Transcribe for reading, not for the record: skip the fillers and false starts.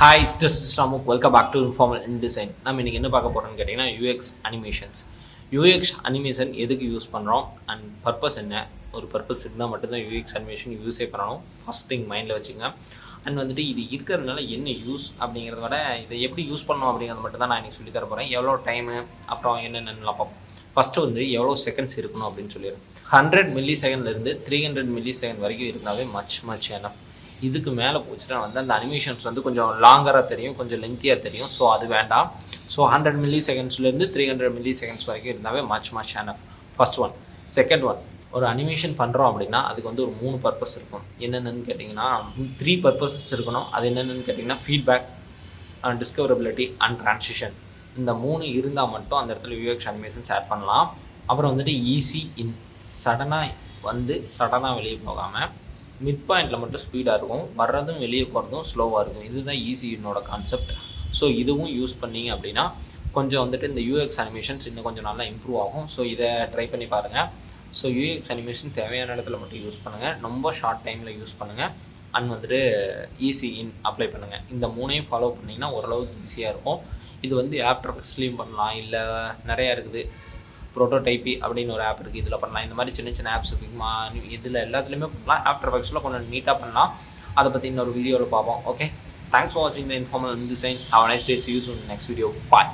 Hi this is ராமுக் welcome back to informal in design. நம்ம இன்றைக்கி என்ன பார்க்க போகிறோம்னு கேட்டிங்கன்னா யூஎக்ஸ் அனிமேஷன்ஸ். யூஎக்ஸ் அனிமேஷன் எதுக்கு யூஸ் பண்ணுறோம் அண்ட் பர்பஸ் என்ன? ஒரு பர்பஸ் இருந்தால் மட்டும்தான் யூஎக்ஸ் அனிமேஷன் யூஸே பண்ணணும். ஃபஸ்ட் திங் மைண்டில் வச்சுங்க. அண்ட் வந்துட்டு இது இருக்கிறதுனால என்ன யூஸ் அப்படிங்கிறத விட இதை எப்படி யூஸ் பண்ணணும் அப்படிங்கிறது மட்டும் தான் நான் இன்றைக்கி சொல்லி தர போகிறேன். எவ்வளோ டைமு அப்புறம் என்னென்னலாம் பார்ப்போம். ஃபஸ்ட்டு வந்து எவ்வளோ செகண்ட்ஸ் இருக்கணும் அப்படின்னு சொல்லிடுறேன். 100 மில்லி செகண்ட்லேருந்து 300 மில்லி செகண்ட் வரைக்கும் இருந்தாவே மச் ஏன்னா இதுக்கு மேலே போச்சுன்னா வந்து அந்த அனிமேஷன்ஸ் வந்து கொஞ்சம் லாங்கராக தெரியும், கொஞ்சம் லென்த்தியாக தெரியும். ஸோ அது வேண்டாம். ஸோ 100 மில்லி செகண்ட்ஸ்லேருந்து 300 மில்லி செகண்ட்ஸ் வரைக்கும் இருந்தாவே much enough. First one. Second one, ஒரு அனிமேஷன் பண்ணுறோம் அப்படின்னா அதுக்கு வந்து ஒரு 3 பர்பஸ் இருக்கும். என்னென்னு கேட்டிங்கன்னா 3 பர்பஸஸ் இருக்கணும். அது என்னென்னு கேட்டிங்கன்னா ஃபீட்பேக், டிஸ்கவரபிலிட்டி அண்ட் ட்ரான்சிஷன். இந்த 3 இருந்தால் மட்டும் அந்த இடத்துல யூஎக்ஸ் அனிமேஷன்ஸ் ஆட் பண்ணலாம். அப்புறம் வந்துட்டு ஈஸி இன், சடனாக வந்து சடனாக வெளியே போகாமல் மிட் பாயிண்டில் மட்டும் ஸ்பீடாக இருக்கும், வர்றதும் வெளியே போகிறதும் ஸ்லோவாக இருக்கும். இதுதான் ஈஸி என்னோட கான்செப்ட். ஸோ இதுவும் யூஸ் பண்ணிங்க அப்படின்னா கொஞ்சம் வந்துட்டு இந்த யூஎக்ஸ் அனிமேஷன்ஸ் இன்னும் கொஞ்சம் நல்லா இம்ப்ரூவ் ஆகும். ஸோ இதை ட்ரை பண்ணி பாருங்கள். ஸோ யூஎக்ஸ் அனிமேஷன் தேவையான இடத்துல மட்டும் யூஸ் பண்ணுங்கள், ரொம்ப ஷார்ட் டைமில் யூஸ் பண்ணுங்கள். அண்ட் வந்துட்டு ஈஸி இன் அப்ளை பண்ணுங்கள். இந்த 3ஐயும் ஃபாலோ பண்ணிங்கன்னா ஓரளவுக்கு ஈஸியாக இருக்கும். இது வந்து ஆஃப்டர் எஃபெக்ட்ஸ்லேயும் பண்ணலாம், இல்லை நிறையா இருக்குது. ப்ரோட்டோடைப்பி அப்படின்னு ஒரு ஆப் இருக்குது, இதில் பண்ணலாம். இந்த மாதிரி சின்ன சின்ன ஆப்ஸ் இருக்குமா, இதில் எல்லாத்துலேயுமே பண்ணலாம். ஆஃப்டர் எஃபெக்ட்ஸில் கொஞ்சம் நீட்டாக பண்ணலாம். அதை பற்றி இன்னொரு வீடியோவில் பார்ப்போம். ஓகே, தேங்க்ஸ் ஃபார் வாட்சிங் the informal design. Have a nice day. See you soon in the next video. Bye.